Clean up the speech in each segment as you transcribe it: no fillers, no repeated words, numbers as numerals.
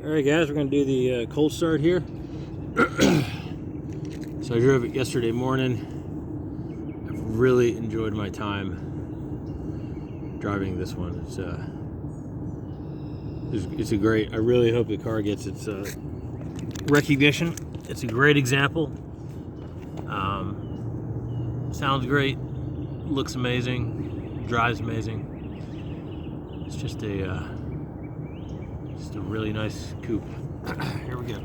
Alright guys, we're going to do the cold start here. So I drove it yesterday morning. I've really enjoyed my time driving this one. It's a great, I really hope the car gets its recognition. It's a great example. Sounds great, looks amazing, drives amazing. It's just a really nice coupe. Here we go.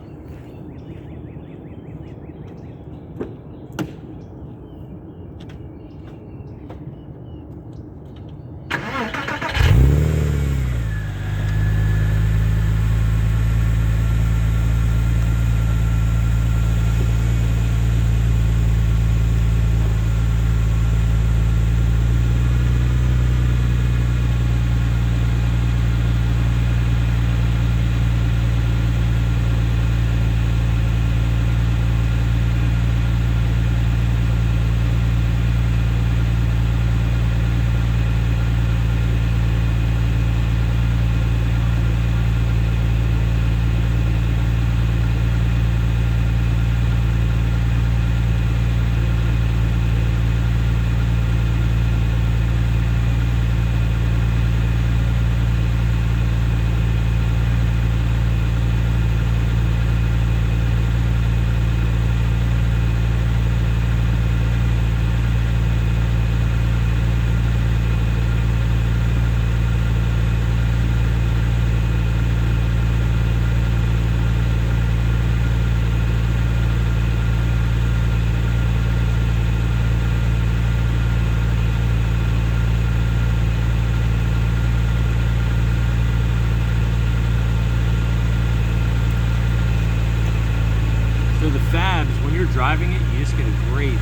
So the Fabs, when you're driving it, you just get a great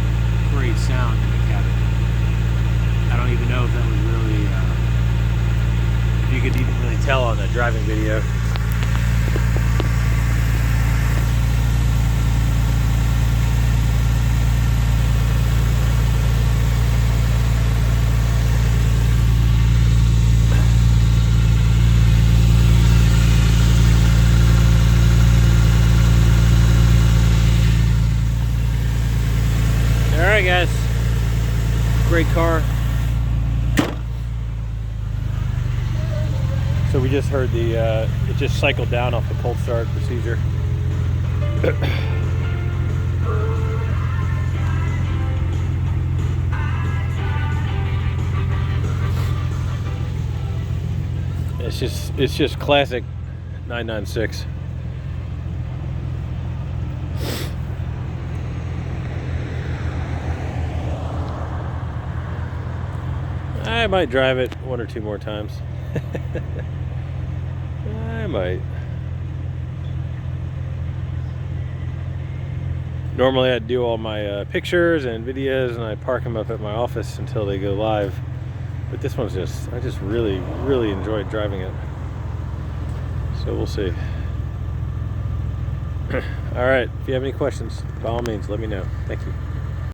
sound in the cabin. I don't even know if that was really, if you could even really tell on the driving video. Alright guys, great car. So we just heard it just cycled down off the cold start procedure. It's just classic 996. I might drive it one or two more times. I might. Normally I'd do all my pictures and videos and I park them up at my office until they go live. But this one's I just really enjoyed driving it. So we'll see. Alright, if you have any questions, by all means, let me know. Thank you.